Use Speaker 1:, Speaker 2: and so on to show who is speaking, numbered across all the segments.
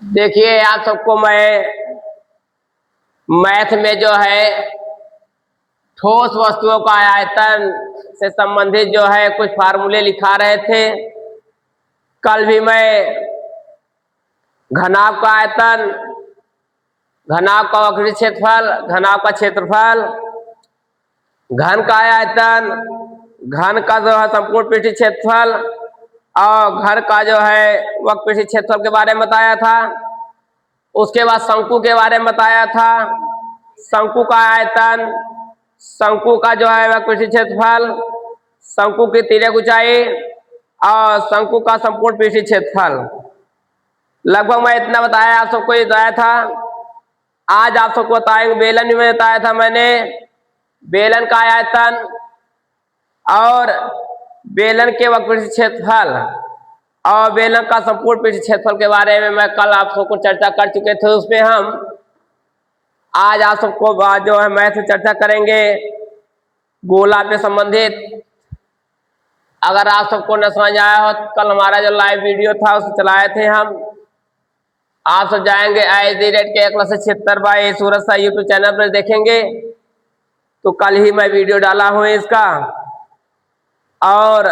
Speaker 1: देखिए आप सबको मैं मैथ में जो है ठोस वस्तुओं का आयतन से संबंधित जो है कुछ फार्मूले लिखा रहे थे। कल भी मैं घनाभ का आयतन, घनाभ का वक्री क्षेत्रफल, घनाभ का क्षेत्रफल, घन का आयतन, घन का जो है संपूर्ण पृष्ठीय क्षेत्रफल और घर का जो है वक्र पृष्ठीय क्षेत्रफल के बारे में बताया था। उसके बाद शंकु के बारे में बताया था। शंकु का आयतन, शंकु का जो है वक्र पृष्ठीय क्षेत्रफल, शंकु की तिर्यक ऊंचाई और शंकु का संपूर्ण पृष्ठीय क्षेत्रफल। लगभग मैं इतना बताया, आप सबको ये बताया था। आज आप सबको बताएंगे बेलन में बताया था मैंने, बेलन का आयतन और बेलन के वक्र पृष्ठीय क्षेत्रफल और बेलन का संपूर्ण पृष्ठीय क्षेत्रफल के बारे में मैं कल आप सबको चर्चा कर चुके थे। उसमें हम आज आप सबको जो है मैथ से चर्चा करेंगे गोला पे संबंधित। अगर आप सबको न समझ आया हो तो कल हमारा जो लाइव वीडियो था उसे चलाए थे हम। आप सब जाएंगे ISD@76 सूरज सा यूट्यूब चैनल पर देखेंगे, तो कल ही मैं वीडियो डाला हूँ इसका। और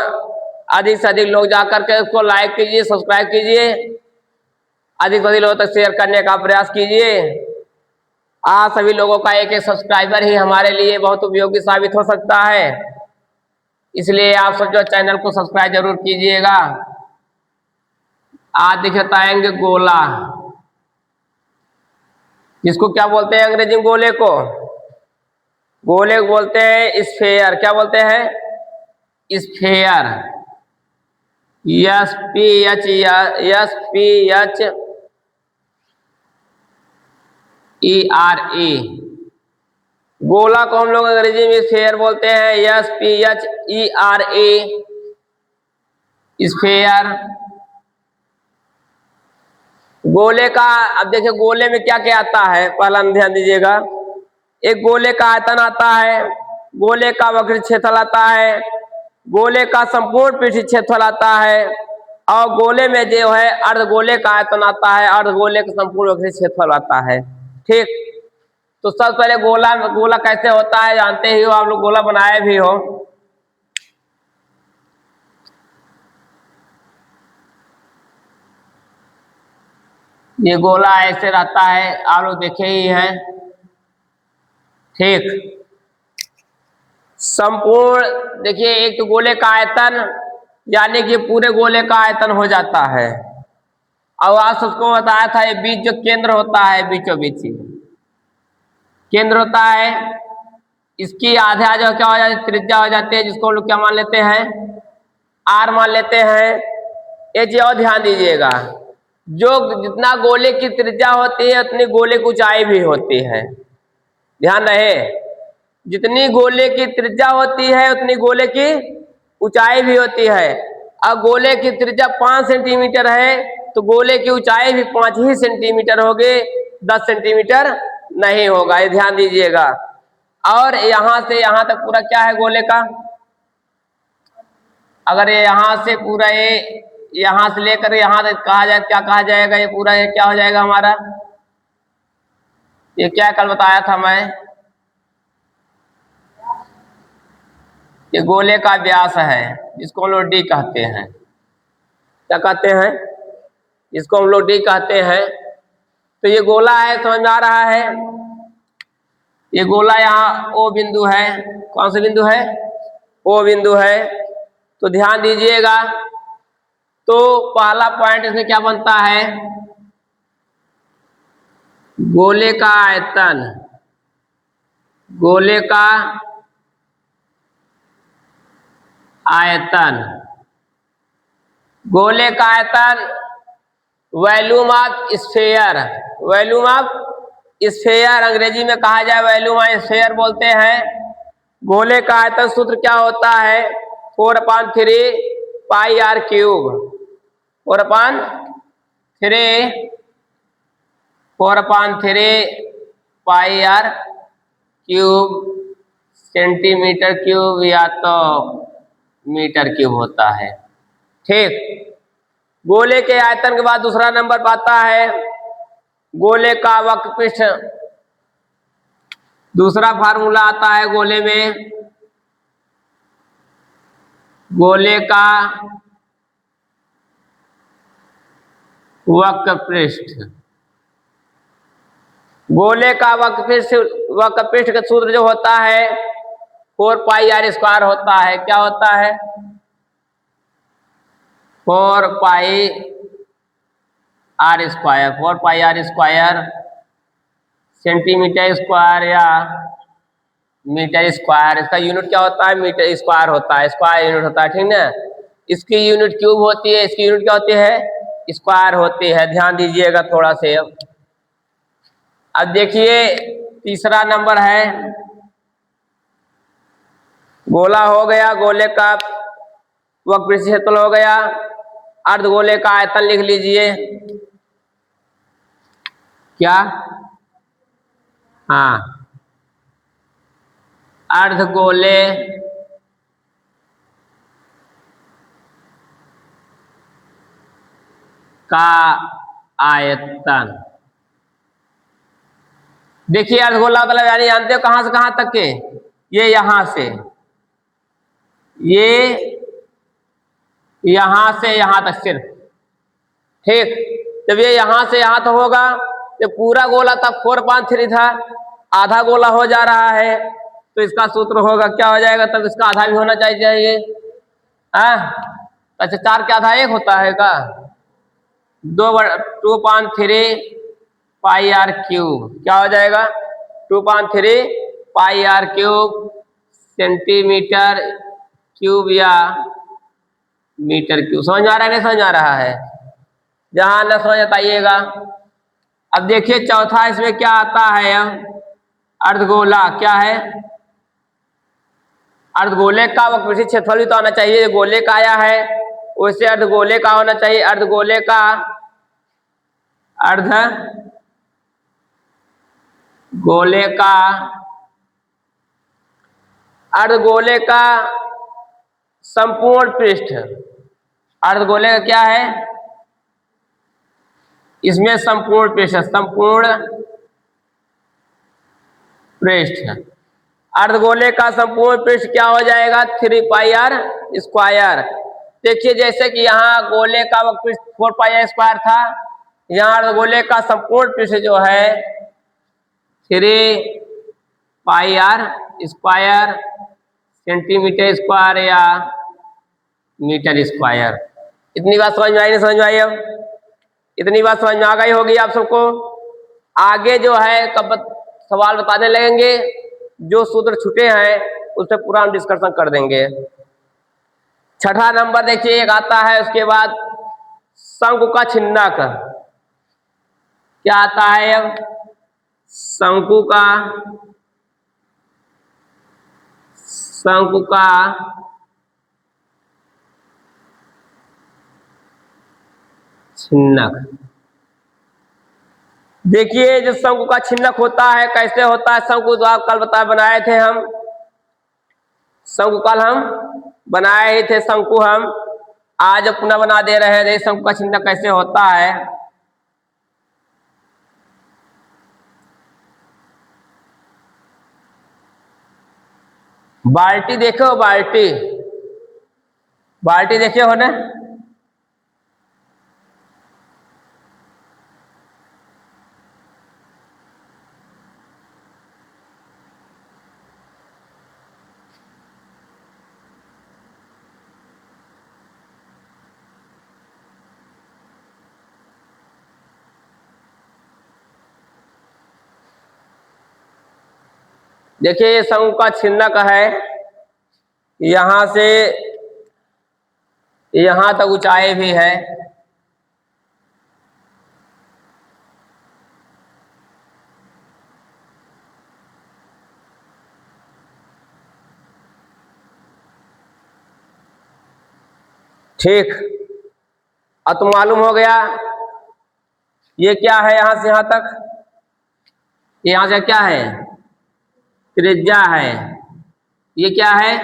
Speaker 1: अधिक से अधिक लोग जाकर के उसको लाइक कीजिए, सब्सक्राइब कीजिए, अधिक से अधिक लोगों तक शेयर करने का प्रयास कीजिए। आप सभी लोगों का एक एक सब्सक्राइबर ही हमारे लिए बहुत उपयोगी साबित हो सकता है, इसलिए आप सब जो चैनल को सब्सक्राइब जरूर कीजिएगा। आज दिखाएंगे गोला, जिसको क्या बोलते हैं अंग्रेजी में गोले को? गोले को बोलते हैं स्फेयर। क्या बोलते हैं? स्फेयर। SPHERE। गोला को हम लोग अंग्रेजी में स्फेयर बोलते हैं। SPHERE sphere. गोले का, अब देखिए गोले में क्या क्या आता है, पहला ध्यान दीजिएगा। एक गोले का आयतन आता है, गोले का वक्र क्षेत्रफल आता है, गोले का संपूर्ण पृष्ठीय क्षेत्रफल आता है और गोले में जो है अर्धगोले का आयतन आता है, अर्धगोले का संपूर्ण वक्र क्षेत्रफल आता है। ठीक, तो सबसे पहले गोला कैसे होता है जानते ही हो आप लोग, गोला बनाए भी हो। ये गोला ऐसे रहता है, आप लोग देखे ही हैं। ठीक, संपूर्ण देखिए, एक तो गोले का आयतन यानी कि पूरे गोले का आयतन हो जाता है। और आज सबको बताया था ये बीच जो केंद्र होता है, बीचों बीच केंद्र होता है, इसकी आधा जो क्या हो जाती है, त्रिज्या हो जाती है, जिसको हम लोग क्या मान लेते हैं? R मान लेते हैं। ये चीज और ध्यान दीजिएगा, जो जितना गोले की त्रिज्या होती है उतनी गोले की ऊंचाई भी होती है। ध्यान रहे, जितनी गोले की त्रिज्या होती है उतनी गोले की ऊंचाई भी होती है। अब गोले की त्रिज्या 5 सेंटीमीटर है तो गोले की ऊंचाई भी 5 ही सेंटीमीटर होगी, 10 सेंटीमीटर नहीं होगा, ये ध्यान दीजिएगा। और यहां से यहां तक पूरा क्या है गोले का? अगर ये यहां से पूरा ये यहां से लेकर यहां तक कहा जाए, क्या कहा जाएगा? ये पूरा ये क्या हो जाएगा हमारा? ये क्या कल बताया था मैं, ये गोले का व्यास है, जिसको हम लोग D कहते हैं। क्या कहते हैं? इसको हम लोग D कहते हैं। तो ये गोला है, समझ में आ रहा है? ये गोला यहाँ O बिंदु है। कौन सा बिंदु है? O बिंदु है। तो ध्यान दीजिएगा, तो पहला पॉइंट इसमें क्या बनता है? गोले का आयतन, गोले का आयतन, गोले का आयतन, volume of sphere, volume of sphere अंग्रेजी में कहा जाए वॉल्यूम ऑफ स्फीयर बोलते हैं। गोले का आयतन सूत्र क्या होता है? 4/3 पाई r क्यूब, 4/3 पाई r क्यूब सेंटीमीटर क्यूब या तो मीटर क्यूब होता है। ठीक, गोले के आयतन के बाद दूसरा नंबर पाता है गोले का वक्र पृष्ठ, दूसरा फार्मूला आता है गोले में, गोले का वक्र पृष्ठ। गोले का वक्र पृष्ठ का सूत्र जो होता है 4πr² होता है। क्या होता है? 4πr²। 4πr² सेंटीमीटर स्क्वायर या मीटर स्क्वायर, इसका यूनिट क्या होता है? मीटर स्क्वायर होता है, स्क्वायर यूनिट होता है, ठीक ना। इसकी यूनिट क्यूब होती है, इसकी यूनिट क्या होती है? स्क्वायर होती है। ध्यान दीजिएगा थोड़ा से। अब देखिए तीसरा नंबर है, गोला हो गया, गोले का वक्र क्षेत्रफल हो गया, अर्धगोले का आयतन लिख लीजिए। क्या? हाँ, अर्धगोले का आयतन। देखिए अर्धगोला मतलब यानी जानते हो कहां से कहां तक के? ये यहां से, ये यहां से यहां तक सिर्फ, ठीक। जब ये यहां से यहां तक होगा, ये पूरा गोला तक 4/3 था, आधा गोला हो जा रहा है, तो इसका सूत्र होगा, क्या हो जाएगा? तब इसका आधा भी होना चाहिए। अच्छा, 4 के आधा 1 होता है का? 2/3πr³ क्या हो जाएगा? 2/3πr³ सेंटीमीटर क्यूब या मीटर क्यूब। समझ में आ रहा है? नहीं समझ आ रहा है? जहां न समझ बताइएगा। अब देखिए चौथा इसमें क्या आता है, अर्धगोला। क्या है? अर्धगोले का वक्र क्षेत्रफल भी तो आना चाहिए, गोले का आया है वैसे अर्धगोले का होना चाहिए। अर्धगोले का अर्धगोले का संपूर्ण पृष्ठ। अर्धगोले का क्या है? इसमें संपूर्ण पृष्ठ, संपूर्ण पृष्ठ। अर्धगोले का संपूर्ण पृष्ठ क्या हो जाएगा? 3πr²। देखिए जैसे कि यहाँ गोले का वक्र 4πr² था, यहाँ अर्धगोले का संपूर्ण पृष्ठ जो है 3πr² सेंटीमीटर स्क्वायर या मीटर स्क्वायर। इतनी बात समझ में आई? नहीं समझ में आई? अब इतनी बात समझ में आ गई होगी आप सबको। आगे जो है कब सवाल बताने लगेंगे, जो सूत्र छूटे हैं उससे पूरा हम डिस्कशन कर देंगे। छठा नंबर देखिए एक आता है, उसके बाद शंकु का छिन्नक। क्या आता है अब? शंकु का छिन्नक। देखिए जो शंकु का छिन्नक होता है कैसे होता है? शंकु तो आप कल बनाए थे हम, शंकु कल हम बनाए ही थे शंकु, हम आज पुनः बना दे रहे हैं। शंकु का छिन्नक कैसे होता है? बाल्टी देखो, बाल्टी देखे हो ना? देखिए ये शंकु का छिन्नक है, यहां से यहां तक ऊंचाई भी है। ठीक, अब तो मालूम हो गया ये क्या है। यहां से यहां तक, यहां से क्या है? त्रिज्या है। ये क्या है?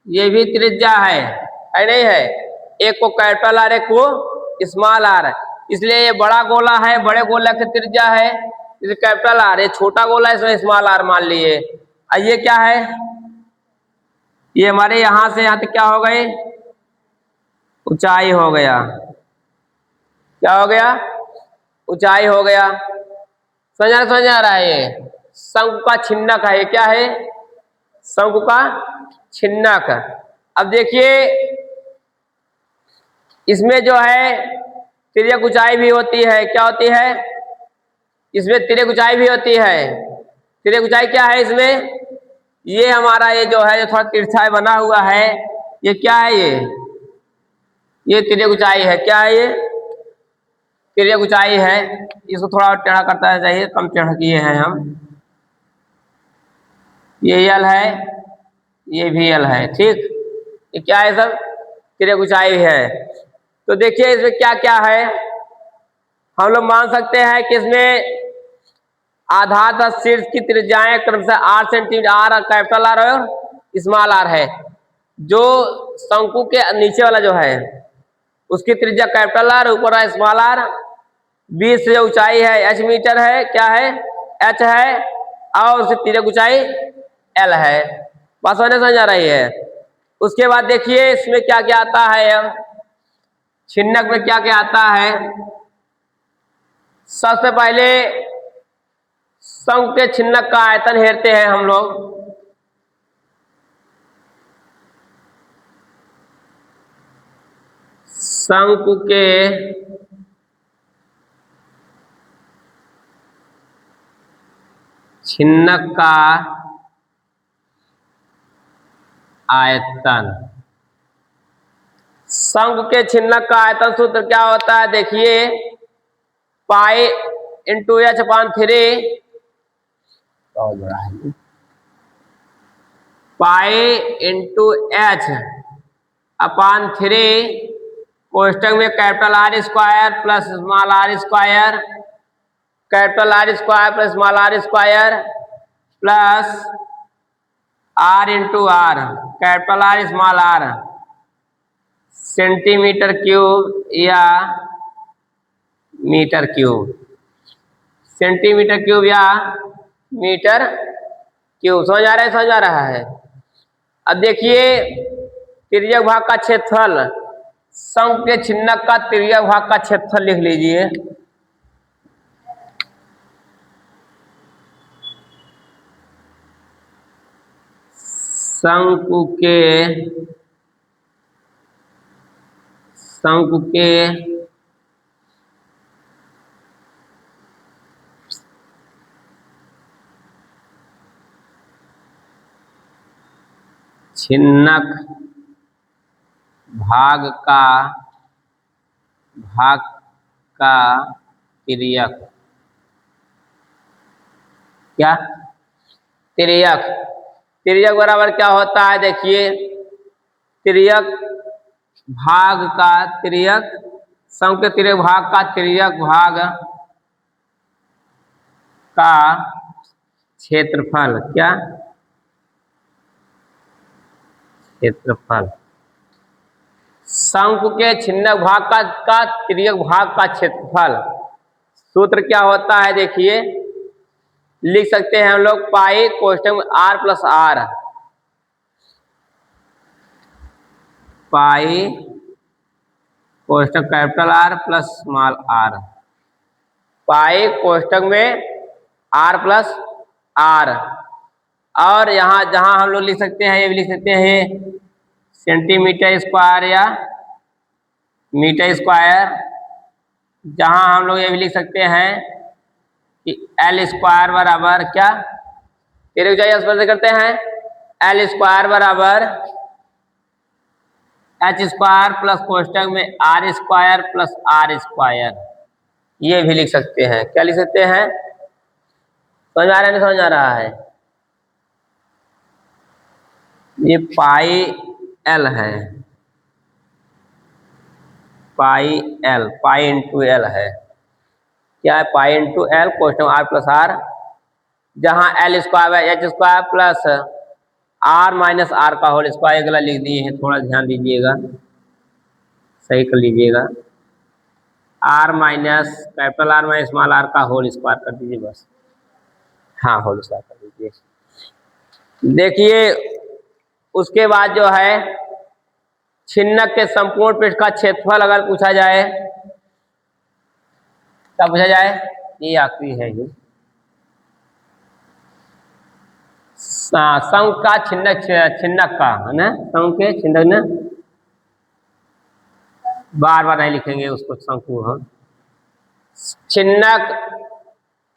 Speaker 1: ये भी त्रिज्या है नहीं है? एक को कैपिटल आर, एक को स्मॉल आर। इसलिए ये बड़ा गोला है, बड़े गोला की त्रिज्या है इसे कैपिटल आर, ये छोटा गोला है इसमें स्मॉल आर मान लिए। और ये क्या है, ये हमारे यहां से यहां तक क्या हो गई, ऊंचाई हो गया। क्या हो गया, ऊंचाई हो गया। समझ आ रहा है, ये शंकु का छिन्नक है। ये क्या है, शंकु का छिन्नक। अब देखिए इसमें जो है तिर्यक ऊंचाई भी होती है। क्या होती है, इसमें तिर्यक ऊंचाई भी होती है। तिर्यक ऊंचाई क्या है इसमें, ये हमारा ये जो है, जो थोड़ा तिरछा बना हुआ है, ये क्या है, ये तिर्यक ऊंचाई है। क्या है, ये तिर्यक ऊंचाई है। इसको थोड़ा टेढ़ा करता चाहिए, कम टेढ़ा किए हैं हम। ये यल है, ये भी यल है, ठीक। ये क्या है, सब तिर्यक ऊंचाई है। तो देखिए इसमें क्या क्या है, हम लोग मान सकते हैं कि इसमें आधार तथा शीर्ष की त्रिज्याएं क्रमशः 8 सेंटीमीटर, आर कैपिटल आर और स्मॉल आर है। जो शंकु के नीचे वाला जो है उसकी त्रिज्या कैपिटल आर, ऊपर है स्मॉल आर। बीच से जो ऊंचाई है एच मीटर है, क्या है, एच है, और उसकी तिर्यक ऊंचाई एल है। बस समझ आ रही है। उसके बाद देखिए इसमें क्या क्या आता है, अब छिन्नक में क्या क्या आता है। सबसे पहले शंकु के छिन्नक का आयतन हेरते हैं हम लोग। शंकु के छिन्नक का आयतन, शंकु के छिन्नक का आयतन सूत्र क्या होता है, देखिए pi into H upon 3, pi into H upon 3 कोष्टक में capital R square plus small R square, capital R square plus small R square plus R into R, capital R small R, centimetre cube या metre cube, centimetre cube या metre cube. समझ आ रहा है, समझ आ रहा है। अब देखिए तिर्यक भाग का क्षेत्रफल, शंकु के छिन्नक का तिर्यक भाग का क्षेत्रफल लिख लीजिए। शंकु के छिन्नक भाग का तिर्यक, क्या, तिर्यक, तिर्यक बराबर क्या होता है, देखिए तिर्यक भाग का तिर्यक, शंकु के तिर्यक भाग का तिर्यक भाग का क्षेत्रफल, क्या, क्षेत्रफल। शंकु के छिन्नक भाग का तिर्यक भाग का क्षेत्रफल सूत्र क्या होता है, देखिए लिख सकते हैं हम लोग पाई कोष्टक में आर प्लस आर, पाई कोष्टक capital R plus small R, pi कोष्टक में आर प्लस आर। और यहाँ जहां हम लोग लिख सकते हैं, ये भी लिख सकते हैं सेंटीमीटर स्क्वायर या मीटर स्क्वायर। जहां हम लोग ये भी लिख सकते हैं कि एल स्क्वायर बराबर क्या, तेरे ऊंचाई करते हैं, एल स्क्वायर बराबर एच स्क्वायर प्लस कोष्टक में R square plus R square. ये भी लिख सकते हैं। क्या लिख सकते हैं, समझ आ रहा है, नहीं समझ आ रहा है। ये पाई एल है, pi L, pi into L है। क्या है, पाई इंटू एल कोष्टक आर प्लस आर, जहां एल स्क्वायर है H square plus R minus R का होल स्क्वायर, गला लिख दिए हैं, थोड़ा ध्यान दीजिएगा, सही कर लीजिएगा। R minus capital R minus small R का होल स्क्वायर कर दीजिए बस। हाँ होल स्क्वायर कर दीजिए। देखिए उसके बाद जो है छिन्नक के संपूर्ण पृष्ठ का क्षेत्रफल अगर पूछा जाए, क्या पूछा जाए, ये आखिरी है ये शंख का छिन्नक, छिन्नक का है ना, शंख के छिन्नक ना, बार बार नहीं लिखेंगे उसको शंकु हम। छिन्नक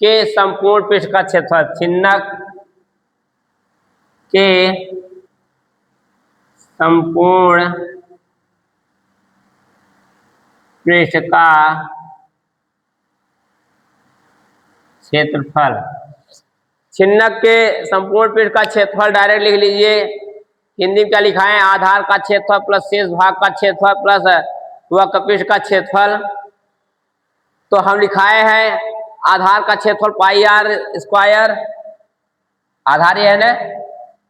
Speaker 1: के संपूर्ण पृष्ठ का क्षेत्रफल, छिन्नक के संपूर्ण पृष्ठ का क्षेत्रफल, छिन्नक के संपूर्ण पृष्ठ का क्षेत्रफल डायरेक्ट लिख लीजिए। हिंदी में क्या लिखा है, आधार का क्षेत्रफल प्लस शेष भाग का क्षेत्रफल प्लस वक्र पृष्ठ का क्षेत्रफल। तो हम लिखाए हैं आधार का क्षेत्रफल पाई आर स्क्वायर, आधार ये है ना,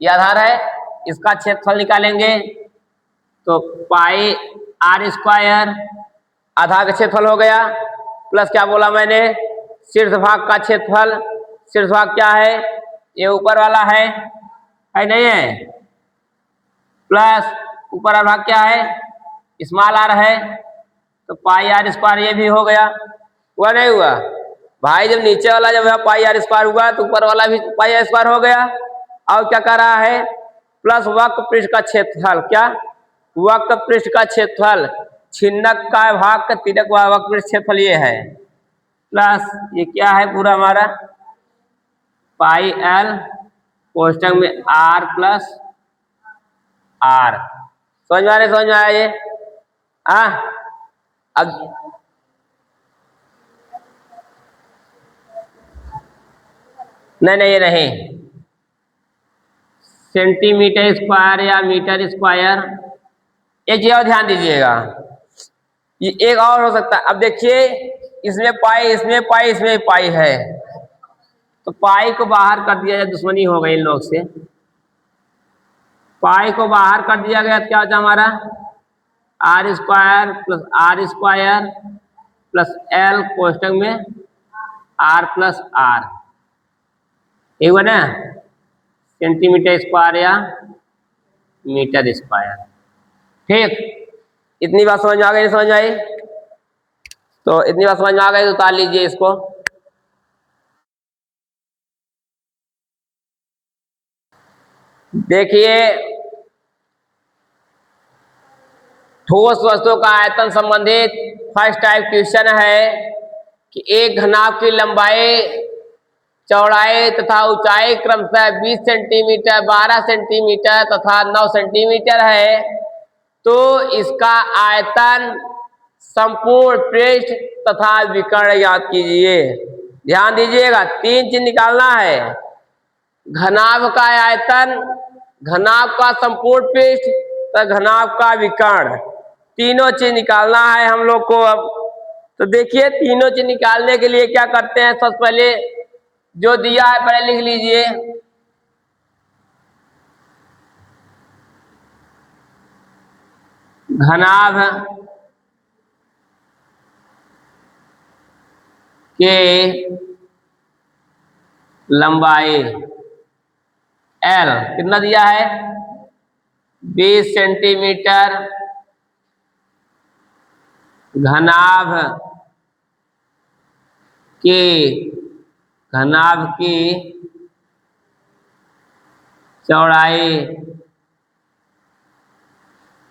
Speaker 1: ये आधार है, इसका क्षेत्रफल निकालेंगे तो पाई आर स्क्वायर आधार का क्षेत्रफल हो गया, प्लस क्या बोला मैंने, शीर्ष भाग का क्षेत्रफल, शीर्ष भाग क्या है, ये ऊपर वाला है नहीं है, प्लस ऊपर वाला भाग क्या है, स्मॉल आर है, तो पाई आर स्क्वायर ये भी हो गया। हुआ नहीं हुआ भाई, जब नीचे वाला जब पाई आर स्क्वायर हुआ तो ऊपर वाला भी पाई आर स्क्वायर हो गया। और क्या कर रहा है, प्लस वक्र पृष्ठ का क्षेत्रफल, क्या वक्र पृष्ठ का क्षेत्रफल, छिन्नक का भाग का तिरक वक्र पृष्ठ क्षेत्रफल ये है, प्लस ये क्या है पूरा हमारा पाई एल कोष्टक में आर प्लस आर। समझ में आ रहे, समझ में आया ये। अब नहीं ये नहीं, सेंटीमीटर स्क्वायर या मीटर स्क्वायर, एक चीज और ध्यान दीजिएगा, ये एक और हो सकता है। अब देखिए इसमें पाई, इसमें पाई, इसमें पाई है, तो पाई को बाहर कर दिया जाए, दुश्मनी हो गई इन लोग से, पाई को बाहर कर दिया गया तो क्या होता है हमारा आर स्क्वायर प्लस एल कोष्टक में आर प्लस आर, एक हुआ ना, सेंटीमीटर स्क्वायर या मीटर स्क्वायर। ठीक, इतनी बात समझ में आ गई, समझ में आई, तो इतनी बात समझ में आ गई तो उतार लीजिए इसको। देखिए ठोस वस्तु का आयतन संबंधित फर्स्ट टाइप क्वेश्चन है कि एक घनाभ की लंबाई, चौड़ाई तथा ऊंचाई क्रमशः 20 सेंटीमीटर, 12 सेंटीमीटर तथा 9 सेंटीमीटर है, तो इसका आयतन, संपूर्ण पृष्ठ तथा विकर्ण ज्ञात कीजिए। ध्यान दीजिएगा, 3 चीज निकालना है, घनाभ का आयतन, घनाभ का संपूर्ण पृष्ठ तथा घनाभ का विकर्ण, तीनों चीज निकालना है हम लोग को। अब तो देखिए तीनों चीज निकालने के लिए क्या करते हैं, सबसे पहले जो दिया है पहले लिख लीजिए, घनाभ के लंबाई एल कितना दिया है 20 सेंटीमीटर, घनाभ की चौड़ाई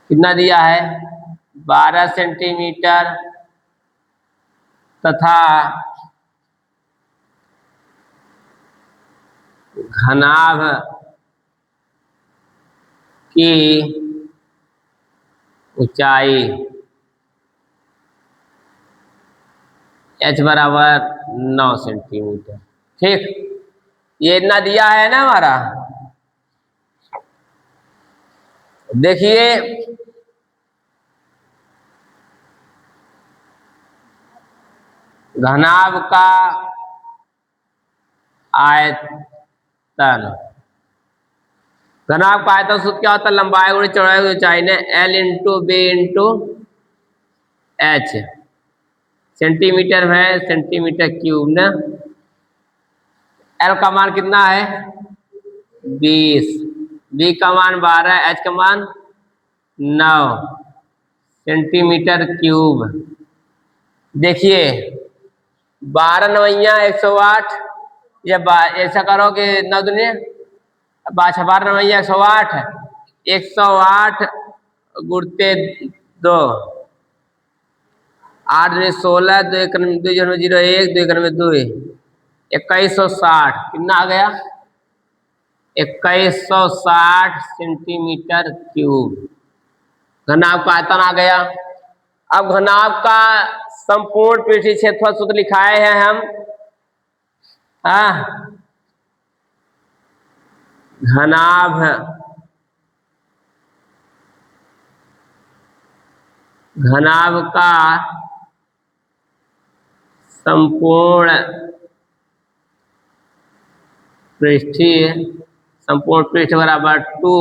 Speaker 1: कितना दिया है 12 सेंटीमीटर तथा घनाभ की ऊंचाई h बराबर 9 सेंटीमीटर। ठीक, ये इतना दिया है ना हमारा। देखिए घनाभ का आयतन, घनाभ का आयतन सूत्र क्या होता है, लंबाई गुणा चौड़ाई गुणा ऊंचाई ने L into B into H. Centimetre है, सेंटीमीटर क्यूब ना। एल का मान कितना है 20, बी का मान 12, एच का मान 9 सेंटीमीटर क्यूब। देखिए 12 नवैया 108, या ऐसा करो कि 9 दुनिया 12 नवैया 108, 108 गुड़ते 2, 8 दूनी 16, 2 1 2 0 1, 2 1 2, 2160 कितना आ गया 2160 सेंटीमीटर क्यूब घनाभ का आयतन आ गया। अब घनाभ का संपूर्ण पृष्ठीय क्षेत्रफल सूत्र लिखाए हैं हम। घनाभ घनाभ का संपूर्ण पृष्ठ बराबर 2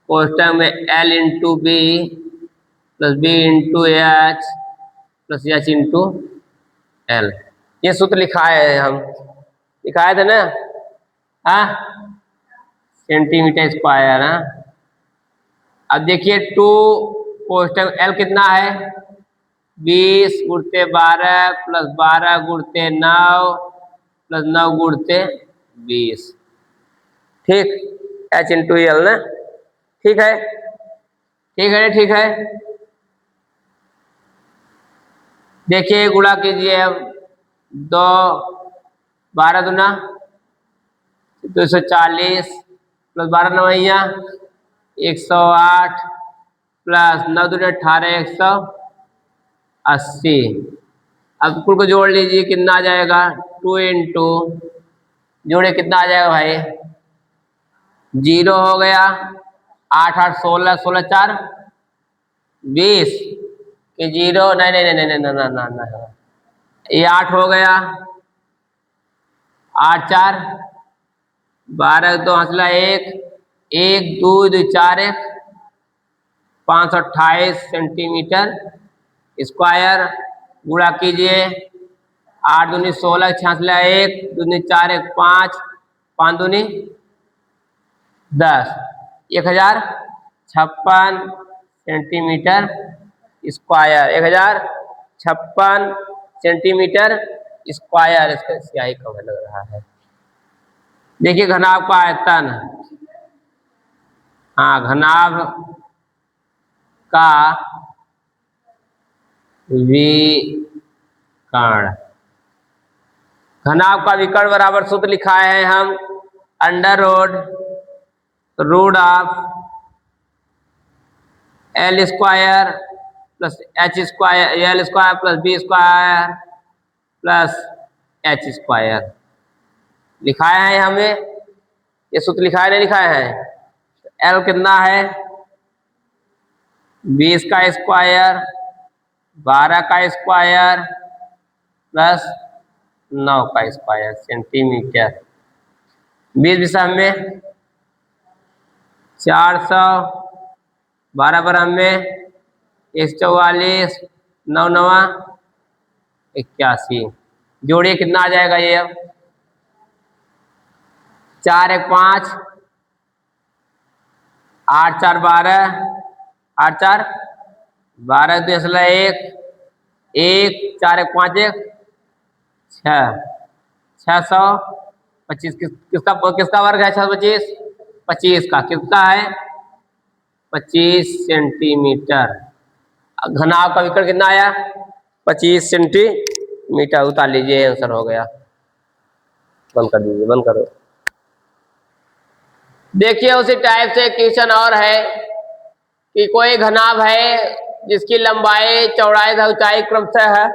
Speaker 1: कोष्टक में L into B plus B into H plus H into L. ये सूत्र लिखाए हैं हम, लिखाए थे ना। Centimetre square. अब देखिए 2 कोष्टक L कितना है 20 गुणते 12 प्लस 12 गुणते 9 प्लस 9 गुणते 20। ठीक, H इंटू एल ना। ठीक है, ठीक है, ठीक है। देखिए गुणा कीजिए अब 2 12 दूना 240 प्लस 12 नवैया 108 प्लस 9 दूनी 18 180। अब कुल को जोड़ लीजिए कितना आ जाएगा 2 इंटू जोड़े कितना आ जाएगा भाई 0 हो गया 8 8 16 16 4 20 कि 0 नहीं नहीं नहीं नहीं नहीं नहीं नहीं, ये 8 हो गया 8 4 12 2 हंसला 1 1 2 2 4 1 528 सेंटीमीटर स्क्वायर। गुणा कीजिए 8 दूनी 16 छियासला 1 दूनी 4 1 5 5 दूनी 10 1056 सेंटीमीटर स्क्वायर। 1056 centimetre square. इसका स्याही कम लग रहा है। देखिए घनाभ का आयतन, घनाभ का विकर्ण। घनाभ का विकर्ण बराबर सूत्र लिखाए हैं हम under root of L square plus H square L square plus B square plus H square लिखाया है हमें। ये सूत्र लिखाया नहीं लिखाया है। L कितना है 20 का स्क्वायर 12 का स्क्वायर प्लस 9 का स्क्वायर सेंटीमीटर। 20 विषम में 400 12 बरम में 144 9 9 81। जोड़िए कितना आ जाएगा ये अब 4 1 5 8 4 12 8 4 12 2 1 1 4 1 5 1 6 625। किसका वर्ग है 625 25 का कितना है 25 सेंटीमीटर। घनाभ का विकर्ण कितना आया 25 सेंटीमीटर। उतार लीजिए आंसर हो गया। बंद कर दीजिए, बंद करो। देखिए उसी टाइप से क्वेश्चन और है कि कोई घनाभ है जिसकी लंबाई चौड़ाई तथा ऊंचाई क्रमशः है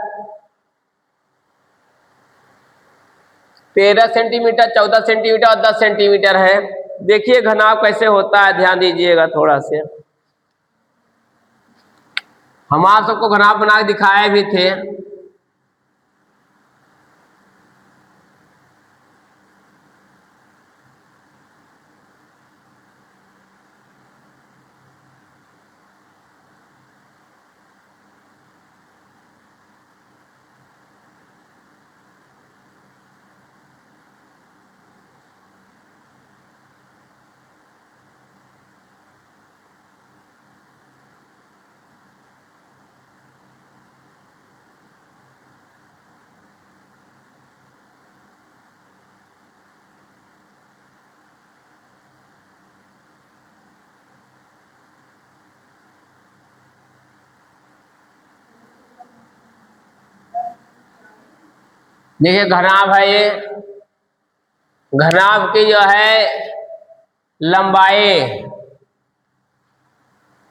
Speaker 1: 13 सेंटीमीटर 14 सेंटीमीटर और 10 सेंटीमीटर है। देखिए घनाभ कैसे होता है, ध्यान दीजिएगा थोड़ा से। हम आप सबको घनाभ बना के दिखाए भी थे। देखिए घनाभ है ये, घनाभ की जो है लंबाई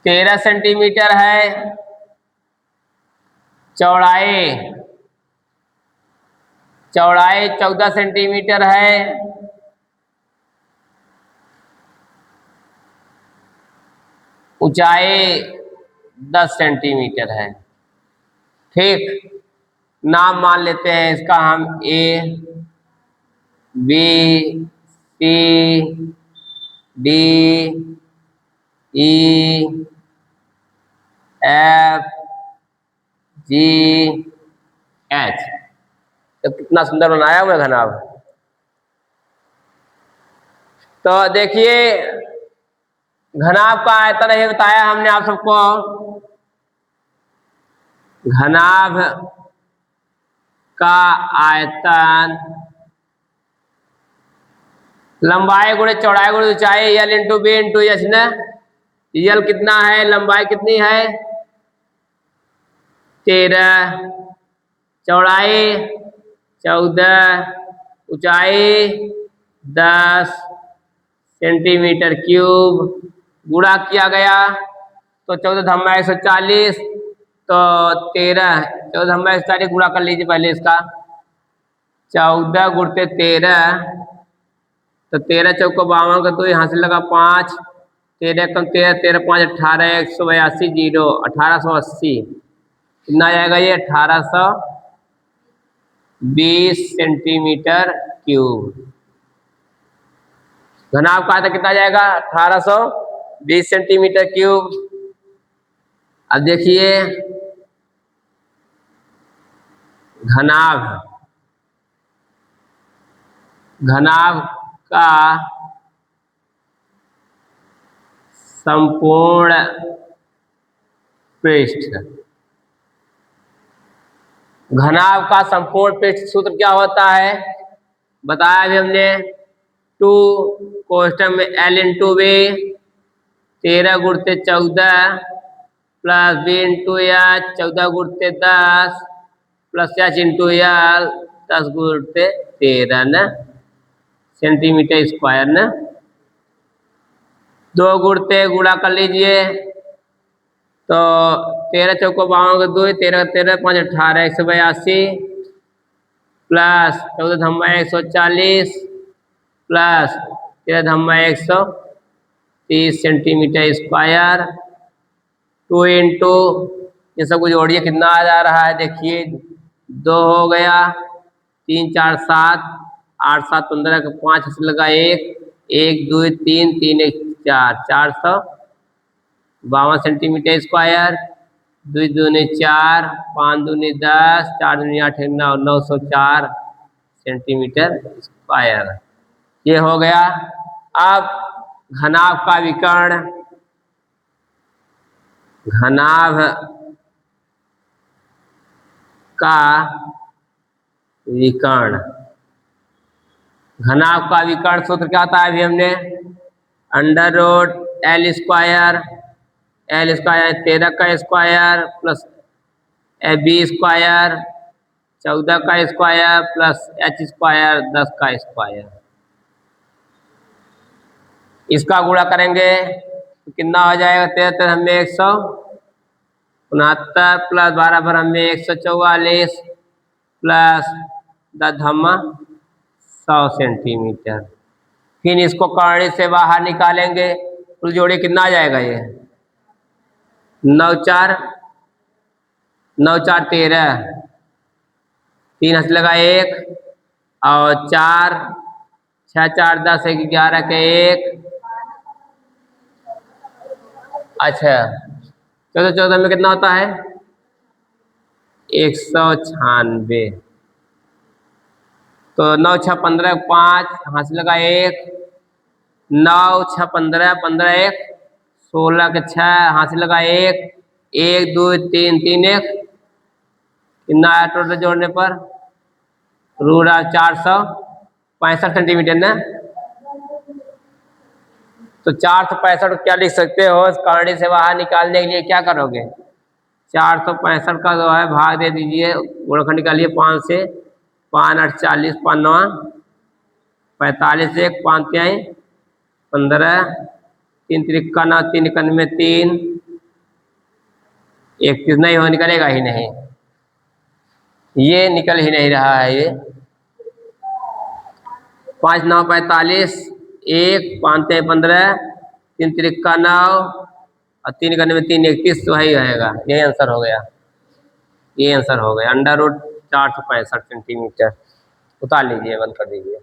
Speaker 1: 13 सेंटीमीटर है, चौड़ाई 14 सेंटीमीटर है, ऊंचाई 10 सेंटीमीटर है। ठीक, नाम मान लेते हैं इसका हम A B C D E F G H. तो कितना सुंदर बनाया मैं घनाभ। तो देखिए घनाभ का आयतन ये बताया हमने आप सबको, घनाभ का आयतन लंबाई गुणे चौड़ाई गुणे ऊंचाई L into B into H न। यल कितना है, लंबाई कितनी है 13, चौड़ाई 14, ऊंचाई 10 सेंटीमीटर क्यूब, गुणा किया गया तो 14 धम्मा 140, तो 13 14 धम्मा 140 गुणा कर लीजिए पहले इसका, 14 गुणते 13, तो 13 चौको 52 का, तो यहाँ से लगा 5, 13 कम 13, 13 5 18, 182 जीरो 1880, कितना आ जाएगा ये 1820 सेंटीमीटर क्यूब। घनाभ का आयतन कितना जाएगा 1820 सेंटीमीटर क्यूब। अब देखिए घनाभ, घनाभ का संपूर्ण पृष्ठ, घनाभ का संपूर्ण पृष्ठ सूत्र क्या होता है बताया अभी हमने, 2 कोष्ठक में एल इंटू बी 13 गुणते 14 प्लस बी इंटू एच 14 गुणते 10 प्लस एच इंटू एल 10 गुणते 13 न सेंटीमीटर स्क्वायर न। 2 गुणते गुणा कर लीजिए तो 13 चौको 52 का 2, 13 13 5 18 182 प्लस 14 धम्मा 140 प्लस 13 धम्मा 130 सेंटीमीटर स्क्वायर। 2 इंटू ये सब कुछ जोड़िए कितना आ जा रहा है देखिए, 2 हो गया, 3 4 7 8 7 15 का 5 से लगा 1 1 2 3 3 1 4 452 सेंटीमीटर स्क्वायर। 2 दूनी 4 5 दूनी 10 4 दूनी 8 9 904 सेंटीमीटर स्क्वायर। ये हो गया। अब घनाभ का विकर्ण, घनाभ का विकर्ण, घनाभ का विकर्ण सूत्र क्या होता है अभी हमने, अंडर रूट एल स्क्वायर 13 का स्क्वायर प्लस बी स्क्वायर 14 का स्क्वायर प्लस एच स्क्वायर 10 का स्क्वायर। इसका गुणा करेंगे तो कितना हो जाएगा, 73 हमें 169 प्लस 12 पर हमें 144 प्लस 10 धम्मा 100 सेंटीमीटर। फिर इसको कर्ण से बाहर निकालेंगे, कुल जोड़ी कितना आ जाएगा ये 9 4 13, 3 हंस लगा 1 और 4 6 4 10 1 11 के 1, अच्छा 14 14 में कितना होता है 196, तो 9 6 15 5 हाथ लगा 1, 9 6 15 15 1 16 के 6 हाथ लगा 1 1 2 3 3 1, कितना आया टोटल जोड़ने पर रूट 465 सेंटीमीटर ना। तो 465 क्या लिख सकते हो, कर्ण से बाहर निकालने के लिए क्या करोगे, 465 का जो है भाग दे दीजिए, गुणनखंड निकालिए 5 से, 5 8 40, 5 9 45, 1 5 3 15, 3 3 9, 3 91 3, 31 नहीं हो, निकलेगा ही नहीं, ये निकल ही नहीं रहा है। ये 5 9 45, 1 5 3 15, 3 3 9 और 3 91 3 31, तो वही रहेगा। यही आंसर हो गया, ये आंसर हो गया। Under root 465 centimetre. उतार लीजिए, बंद कर दीजिए।